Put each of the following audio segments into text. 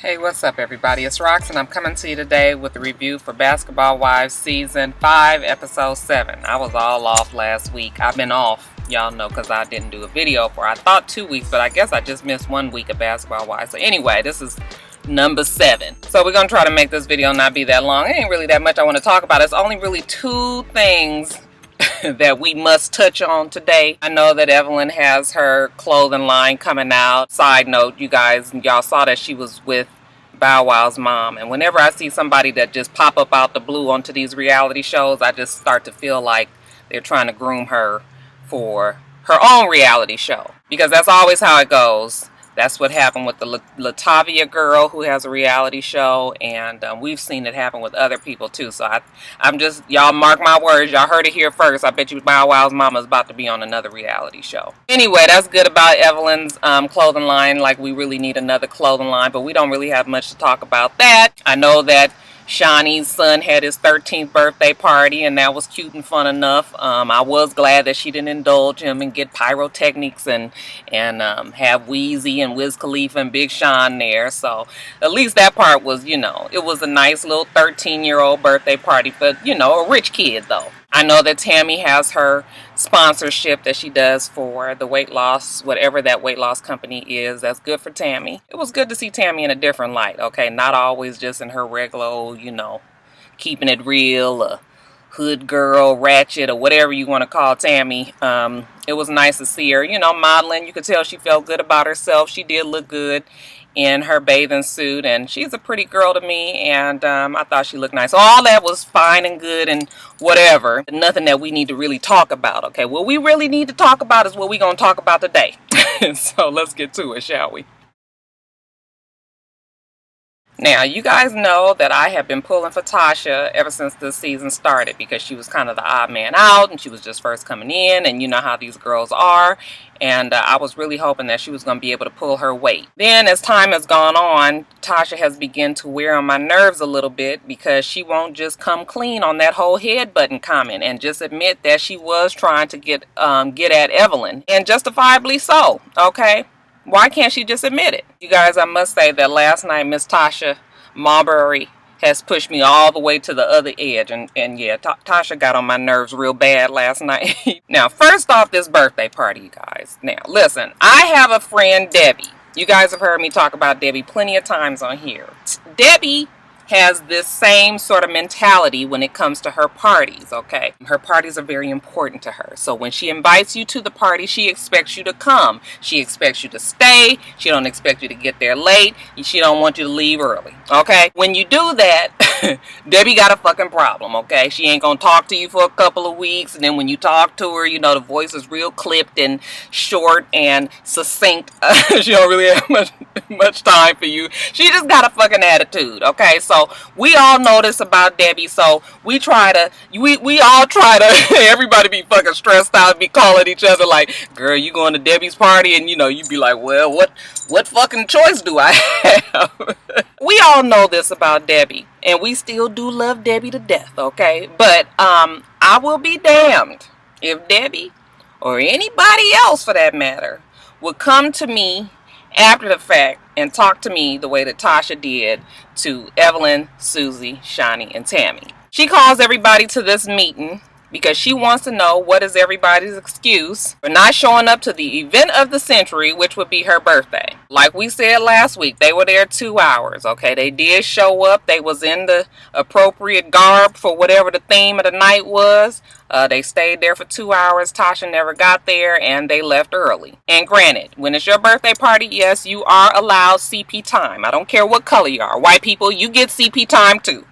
Hey, what's up everybody? It's Rox and I'm coming to you today with a review for Basketball Wives Season 5, Episode 7. I was all off last week. I've been off, y'all know, because I didn't do a video for, I thought 2 weeks, but I guess I just missed 1 week of Basketball Wives. So anyway, this is number 7. So we're going to try to make this video not be that long. It ain't really that much I want to talk about. It's only really 2 things that we must touch on today. I know that Evelyn has her clothing line coming out. Side note, y'all saw that she was with Bow Wow's mom, and whenever I see somebody that just pop up out the blue onto these reality shows, I just start to feel like they're trying to groom her for her own reality show, because that's always how it goes. That's what happened with the Latavia girl who has a reality show, and we've seen it happen with other people too. So I'm just, y'all mark my words, y'all heard it here first. I bet you Bow Wow's mama is about to be on another reality show. Anyway, that's good about Evelyn's clothing line. Like, we really need another clothing line, but we don't really have much to talk about that. I know that Shawnee's son had his 13th birthday party, and that was cute and fun enough. I was glad that she didn't indulge him and get pyrotechnics and have Wheezy and Wiz Khalifa and Big Sean there. So at least that part was, you know, it was a nice little 13-year-old birthday party, but, you know, a rich kid though. I know that Tammy has her sponsorship that she does for the weight loss, whatever that weight loss company is. That's good for Tammy. It was good to see Tammy in a different light, okay? Not always just in her regular old, you know, keeping it real, hood girl, ratchet, or whatever you want to call Tammy. It was nice to see her, you know, modeling. You could tell she felt good about herself. She did look good in her bathing suit, and she's a pretty girl to me, and I thought she looked nice. So all that was fine and good and whatever. Nothing that we need to really talk about, okay? What we really need to talk about is what we're going to talk about today. So let's get to it, shall we? Now, you guys know that I have been pulling for Tasha ever since this season started, because she was kind of the odd man out and she was just first coming in, and you know how these girls are. And I was really hoping that she was going to be able to pull her weight. Then as time has gone on, Tasha has begun to wear on my nerves a little bit, because she won't just come clean on that whole head button comment and just admit that she was trying to get at Evelyn, and justifiably so, okay? Why can't she just admit it? You guys, I must say that last night, Miss Tasha Marbury has pushed me all the way to the other edge. And yeah, Tasha got on my nerves real bad last night. Now, first off, this birthday party, you guys. Now, listen, I have a friend, Debbie. You guys have heard me talk about Debbie plenty of times on here. Debbie has this same sort of mentality when it comes to her parties, okay? Her parties are very important to her. So when she invites you to the party, she expects you to come. She expects you to stay. She don't expect you to get there late. She don't want you to leave early, okay? When you do that, Debbie got a fucking problem, okay? She ain't gonna talk to you for a couple of weeks, and then when you talk to her, you know, the voice is real clipped and short and succinct. She don't really have much time for you. She just got a fucking attitude, okay? So we all know this about Debbie, so we all try to everybody be fucking stressed out, be calling each other like, girl, you going to Debbie's party? And you know, you be like, well, what fucking choice do I have? We all know this about Debbie, and we still do love Debbie to death, okay? But I will be damned if Debbie, or anybody else for that matter, would come to me after the fact and talk to me the way that Tasha did to Evelyn, Susie, Shawnee, and Tammy. She calls everybody to this meeting because she wants to know what is everybody's excuse for not showing up to the event of the century, which would be her birthday. Like we said last week, they were there 2 hours, okay? They did show up. They was in the appropriate garb for whatever the theme of the night was. They stayed there for 2 hours. Tasha never got there, and they left early. And granted, when it's your birthday party, yes, you are allowed CP time. I don't care what color you are. White people, you get CP time too.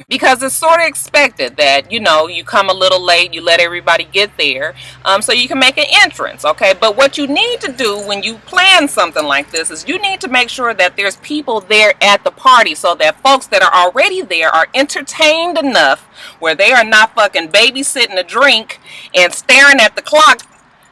Because it's sort of expected that, you know, you come a little late, you let everybody get there, so you can make an entrance, okay? But what you need to do when you plan something like this is you need to make sure that there's people there at the party, so that folks that are already there are entertained enough where they are not fucking babysitting a drink and staring at the clock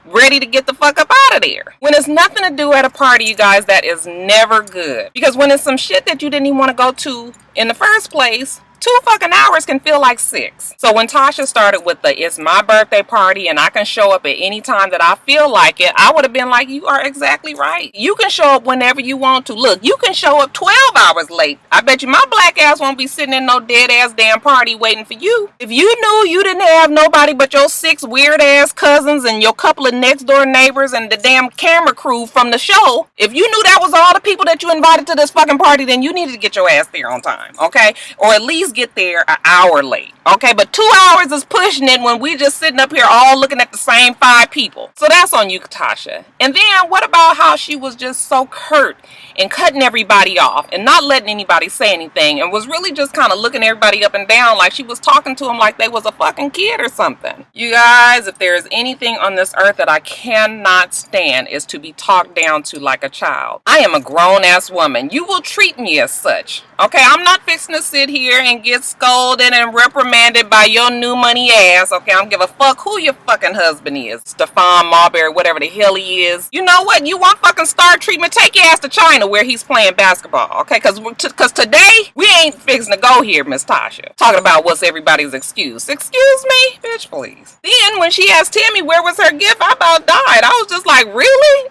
ready to get the fuck up out of there. When it's nothing to do at a party, you guys, that is never good. Because when it's some shit that you didn't even want to go to in the first place, 2 fucking hours can feel like 6. So when Tasha started with the it's my birthday party and I can show up at any time that I feel like it, I would have been like, you are exactly right. You can show up whenever you want to. Look, you can show up 12 hours late. I bet you my black ass won't be sitting in no dead ass damn party waiting for you. If you knew you didn't have nobody but your 6 weird ass cousins and your couple of next door neighbors and the damn camera crew from the show, if you knew that was all the people that you invited to this fucking party, then you needed to get your ass there on time, okay? Or at least get there an hour late, okay? But 2 hours is pushing it when we just sitting up here all looking at the same 5 people. So that's on you, Tasha. And then what about how she was just so curt and cutting everybody off and not letting anybody say anything and was really just kind of looking everybody up and down like she was talking to them like they was a fucking kid or something. You guys, if there is anything on this earth that I cannot stand is to be talked down to like a child. I am a grown-ass woman. You will treat me as such. Okay, I'm not fixing to sit here and get scolded and reprimanded by your new money ass. Okay, I don't give a fuck who your fucking husband is. Stefan Marbury, whatever the hell he is. You know what? You want fucking star treatment? Take your ass to China where he's playing basketball. Okay, because today we ain't fixing to go here, Miss Tasha. Talking about what's everybody's excuse. Excuse me? Bitch, please. Then when she asked Tammy where was her gift, I about died. I was just like, really?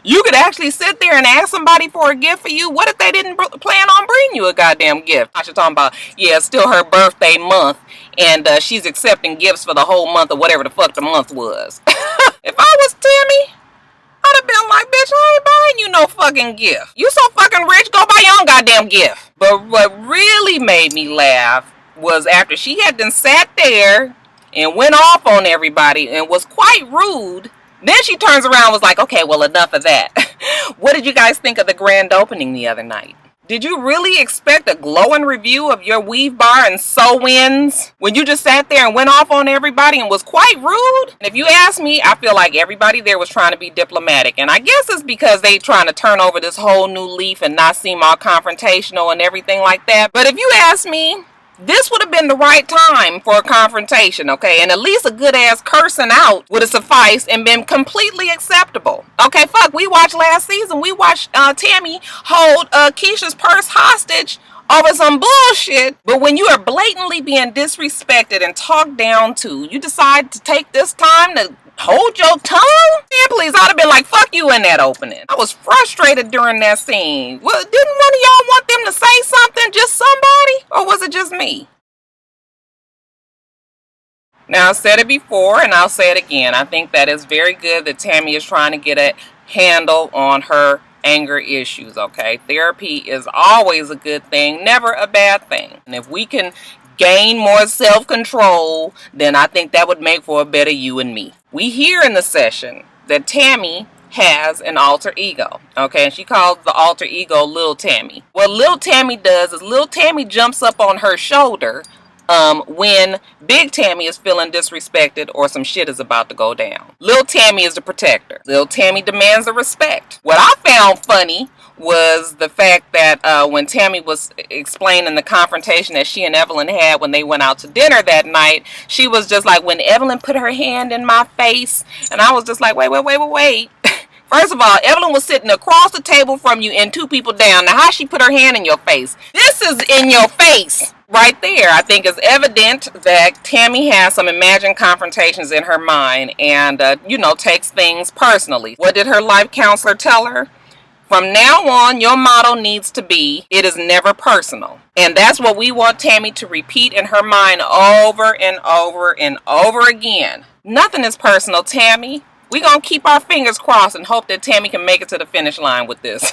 You could actually sit there and ask somebody for a gift for you? What if they didn't plan on bringing you a goddamn gift? Tasha talking about, yeah, it's still her birthday month and she's accepting gifts for the whole month or whatever the fuck the month was. If I was Tammy, I'd have been like, bitch, I ain't buying you no fucking gift. You so fucking rich, go buy your own goddamn gift. But what really made me laugh was after she had then sat there and went off on everybody and was quite rude. Then she turns around and was like, okay, well, enough of that. What did you guys think of the grand opening the other night? Did you really expect a glowing review of your weave bar and sew-ins when you just sat there and went off on everybody and was quite rude? And if you ask me, I feel like everybody there was trying to be diplomatic. And I guess it's because they trying to turn over this whole new leaf and not seem all confrontational and everything like that. But if you ask me, this would have been the right time for a confrontation, okay? And at least a good ass cursing out would have sufficed and been completely acceptable. Okay, fuck, we watched last season. We watched Tammy hold Keisha's purse hostage over some bullshit. But when you are blatantly being disrespected and talked down to, you decide to take this time to hold your tongue? Man, please, I'd have been like, fuck you in that opening. I was frustrated during that scene. Well, didn't one of y'all want them to say something? Just somebody? Or was it just me? Now, I said it before and I'll say it again. I think that it's very good that Tammy is trying to get a handle on her anger issues, okay? Therapy is always a good thing, never a bad thing. And if we can gain more self-control, then I think that would make for a better you and me. We hear in the session that Tammy has an alter ego, okay? And she calls the alter ego Lil Tammy. What Lil Tammy does is Lil Tammy jumps up on her shoulder when Big Tammy is feeling disrespected or some shit is about to go down. Lil Tammy is the protector. Lil Tammy demands the respect. What I found funny was the fact that when Tammy was explaining the confrontation that she and Evelyn had when they went out to dinner that night, she was just like, when Evelyn put her hand in my face, and I was just like, wait. First of all, Evelyn was sitting across the table from you and 2 people down. Now, how she put her hand in your face? This is in your face right there. I think it's evident that Tammy has some imagined confrontations in her mind and, takes things personally. What did her life counselor tell her? From now on, your motto needs to be, it is never personal. And that's what we want Tammy to repeat in her mind over and over and over again. Nothing is personal, Tammy. We're going to keep our fingers crossed and hope that Tammy can make it to the finish line with this.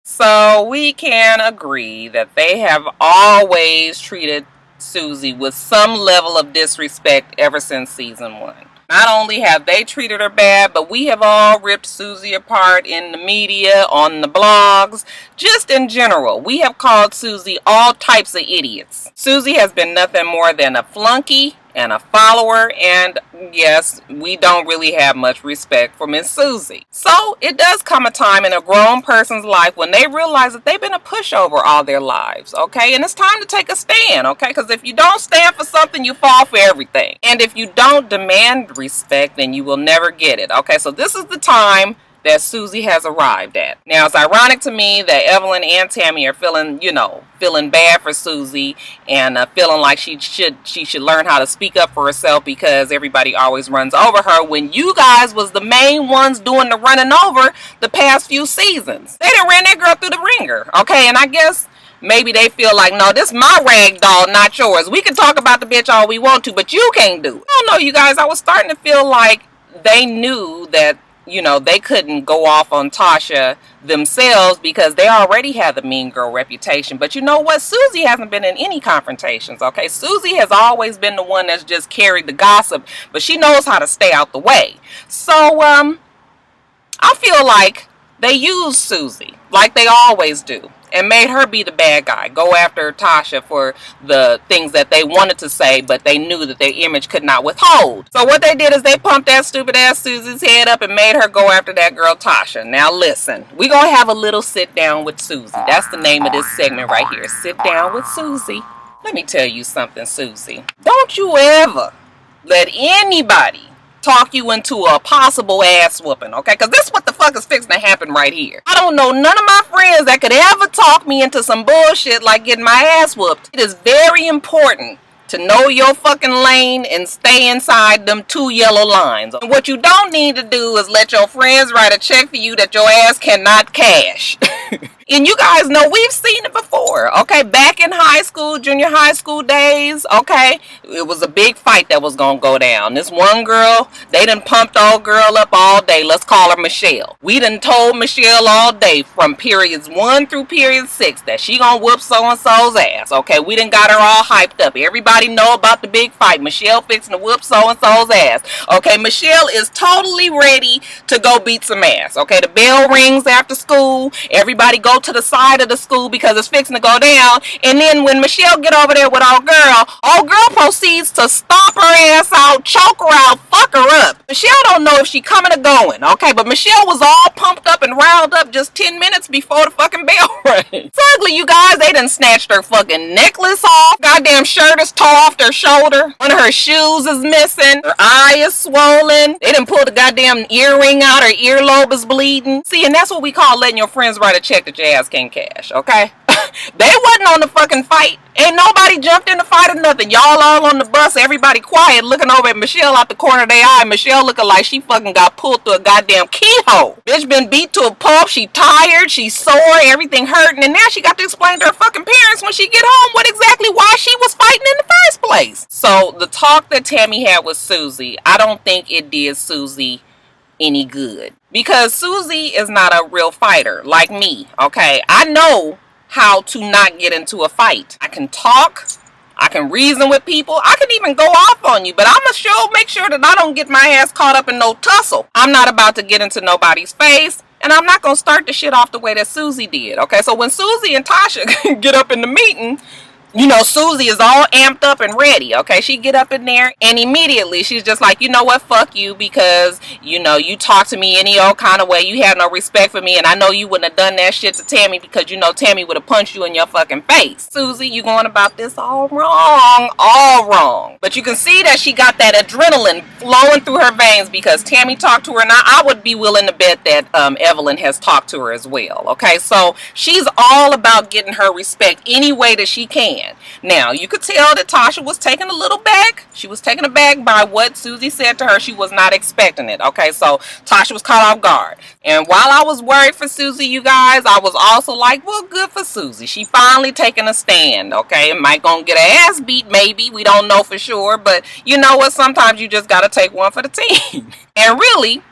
So we can agree that they have always treated Susie with some level of disrespect ever since season 1. Not only have they treated her bad, but we have all ripped Susie apart in the media, on the blogs, just in general. We have called Susie all types of idiots. Susie has been nothing more than a flunky and a follower, and yes, we don't really have much respect for Miss Susie. So it does come a time in a grown person's life when they realize that they've been a pushover all their lives, okay? And it's time to take a stand, okay? Because if you don't stand for something, you fall for everything. And if you don't demand respect, then you will never get it, okay? So this is the time that Susie has arrived at. Now, it's ironic to me that Evelyn and Tammy are feeling, feeling bad for Susie and feeling like she should learn how to speak up for herself because everybody always runs over her when you guys was the main ones doing the running over the past few seasons. They done ran that girl through the ringer, okay? And I guess maybe they feel like, no, this is my rag doll, not yours. We can talk about the bitch all we want to, but you can't do it. I don't know, you guys. I was starting to feel like they knew that, they couldn't go off on Tasha themselves because they already had the mean girl reputation. But you know what? Susie hasn't been in any confrontations, okay? Susie has always been the one that's just carried the gossip, but she knows how to stay out the way. So, I feel like they used Susie like they always do and made her be the bad guy, go after Tasha for the things that they wanted to say, but they knew that their image could not withhold. So what they did is they pumped that stupid ass Susie's head up and made her go after that girl Tasha. Now listen, we're gonna have a little sit down with Susie. That's the name of this segment right here. Sit down with Susie. Let me tell you something, Susie. Don't you ever let anybody talk you into a possible ass whooping, okay? Because this is what the fuck is fixing to happen right here. I don't know none of my friends that could ever talk me into some bullshit like getting my ass whooped. It is very important to know your fucking lane and stay inside them 2 yellow lines. And what you don't need to do is let your friends write a check for you that your ass cannot cash. And you guys know we've seen it before, okay? Back in high school, junior high school days, okay? It was a big fight that was gonna go down. This one girl, they done pumped old girl up all day. Let's call her Michelle. We done told Michelle all day from periods 1 through period 6 that she gonna whoop so-and-so's ass, okay? We done got her all hyped up. Everybody know about the big fight. Michelle fixing to whoop so-and-so's ass, okay? Michelle is totally ready to go beat some ass, okay? The bell rings after school. Everybody go to the side of the school because it's fixing to go down. And then when Michelle get over there with old girl proceeds to stomp her ass out, choke her out, fuck her up. Michelle don't know if she coming or going, okay? But Michelle was all pumped up and riled up just 10 minutes before the fucking bell rang. It's ugly, you guys. They done snatched her fucking necklace off. Goddamn shirt is tore off their shoulder. One of her shoes is missing. Her eye is swollen. They done pulled the goddamn earring out. Her earlobe is bleeding. See, and that's what we call letting your friends write a check that your ass can't cash, okay? They wasn't on the fucking fight. Ain't nobody jumped in the fight or nothing. Y'all all on the bus, everybody quiet, looking over at Michelle out the corner of their eye. Michelle looking like she fucking got pulled through a goddamn keyhole. Bitch been beat to a pulp. She tired, she sore, everything hurting, and now she got to explain to her fucking parents when she get home what exactly why she was fighting in the first place. So the talk that Tammy had with Susie, I don't think it did Susie any good. Because Susie is not a real fighter like me, okay? I know how to not get into a fight. I can talk, I can reason with people, I can even go off on you, but I'ma sure make sure that I don't get my ass caught up in no tussle. I'm not about to get into nobody's face, and I'm not gonna start the shit off the way that Susie did, okay? So when Susie and Tasha get up in the meeting, Susie is all amped up and ready, okay? She get up in there and immediately she's just like, you know what, fuck you, because, you talk to me any old kind of way. You have no respect for me, and I know you wouldn't have done that shit to Tammy because, Tammy would have punched you in your fucking face. Susie, you going about this all wrong, all wrong. But you can see that she got that adrenaline flowing through her veins because Tammy talked to her. Now, I would be willing to bet that Evelyn has talked to her as well, okay? So she's all about getting her respect any way that she can. Now, you could tell that Tasha was taken a little back. She was taken aback by what Susie said to her. She was not expecting it, okay? So Tasha was caught off guard. And while I was worried for Susie, you guys, I was also like, well, good for Susie. She finally taking a stand, okay? Might gonna get her ass beat, maybe. We don't know for sure. But you know what? Sometimes you just gotta take one for the team. And really,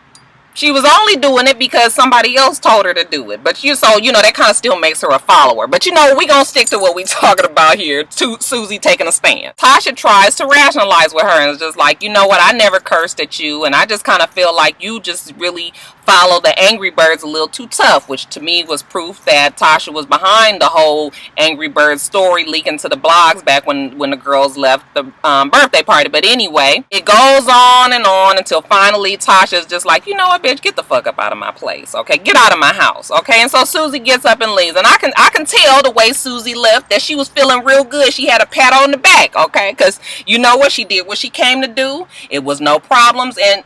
she was only doing it because somebody else told her to do it. But that kind of still makes her a follower. But we gonna stick to what we talking about here. Susie taking a stand. Tasha tries to rationalize with her and is just like, you know what, I never cursed at you, and I just kind of feel like you just really follow the Angry Birds a little too tough, which to me was proof that Tasha was behind the whole Angry Birds story leaking to the blogs back when the girls left the birthday party. But anyway, it goes on and on until finally Tasha's just like, you know what, bitch, get the fuck up out of my place, okay? Get out of my house, okay? And so Susie gets up and leaves, and I can tell the way Susie left that she was feeling real good. She had a pat on the back, okay? Because you know what she did, what she came to do. It was no problems, and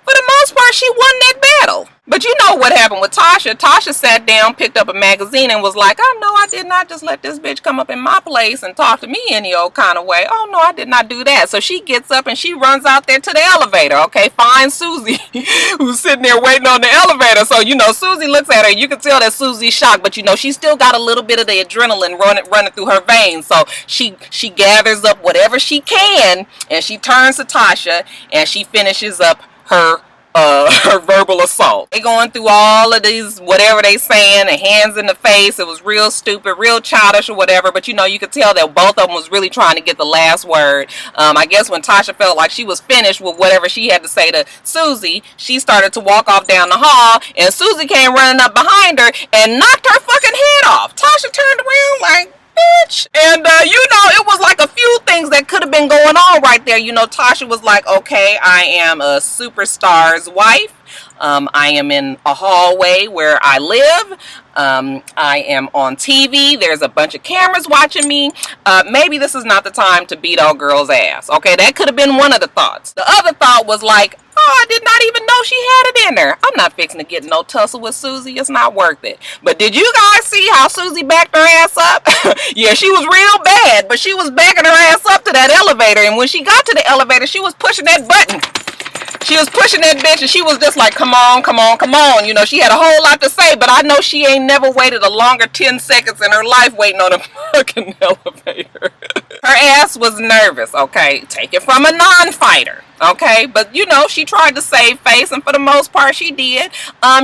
for the most part, she won that battle. But you know what happened with Tasha. Tasha sat down, picked up a magazine, and was like, oh, no, I did not just let this bitch come up in my place and talk to me any old kind of way. Oh, no, I did not do that. So she gets up and she runs out there to the elevator, okay? Finds Susie, who's sitting there waiting on the elevator. So, you know, Susie looks at her. You can tell that Susie's shocked, but, you know, she still got a little bit of the adrenaline running through her veins. So she gathers up whatever she can, and she turns to Tasha, and she finishes up her verbal assault. They going through all of these, whatever they saying, and hands in the face. It was real stupid, real childish or whatever, but you know, you could tell that both of them was really trying to get the last word. I guess when Tasha felt like she was finished with whatever she had to say to Susie, she started to walk off down the hall, and Susie came running up behind her and knocked her fucking head off. Tasha turned around like, bitch. And you know, it was like a few things that could have been going on right there. You know, Tasha was like, okay, I am a superstar's wife. I am in a hallway where I live. I am on TV. There's a bunch of cameras watching me. Maybe this is not the time to beat old girl's ass. Okay, that could have been one of the thoughts. The other thought was like, oh, I did not even know she had it in her. I'm not fixing to get no tussle with Susie. It's not worth it. But did you guys see how Susie backed her ass up? Yeah, she was real bad, but she was backing her ass up to that elevator. And when she got to the elevator, she was pushing that button. She was pushing that bitch, and she was just like, come on, come on, come on. You know, she had a whole lot to say, but I know she ain't never waited a longer 10 seconds in her life waiting on a fucking elevator. Her ass was nervous, okay? Take it from a non-fighter, okay? But, you know, she tried to save face, and for the most part, she did.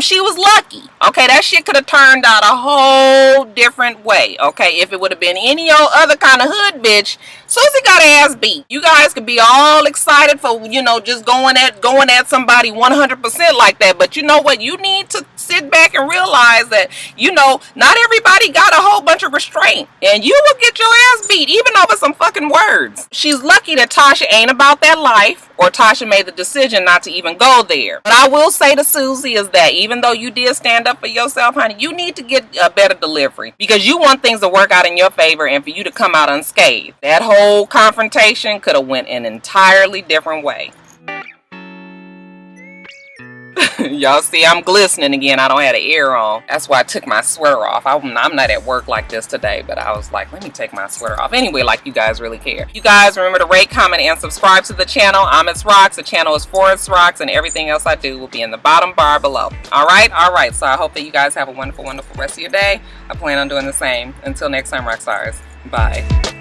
She was lucky, okay? That shit could have turned out a whole different way, okay? If it would have been any old other kind of hood bitch, Susie got her ass beat. You guys could be all excited for, you know, just going at somebody 100% like that, but you know what? You need to sit back and realize that, you know, not everybody got a whole bunch of restraint, and you will get your ass beat, even over some fucking words. She's lucky that Tasha ain't about that life, or Tasha made the decision not to even go there. But I will say to Susie is that even though you did stand up for yourself, honey, you need to get a better delivery, because you want things to work out in your favor and for you to come out unscathed. That whole confrontation could have went an entirely different way. Y'all see, I'm glistening again. I don't have the air on. That's why I took my sweater off. I'm not at work like this today, but I was like, let me take my sweater off. Anyway, like you guys really care. You guys remember to rate, comment, and subscribe to the channel. I'm itsrox. The channel is for itsrox, and everything else I do will be in the bottom bar below. All right. So I hope that you guys have a wonderful, wonderful rest of your day. I plan on doing the same. Until next time, Roxstars. Bye.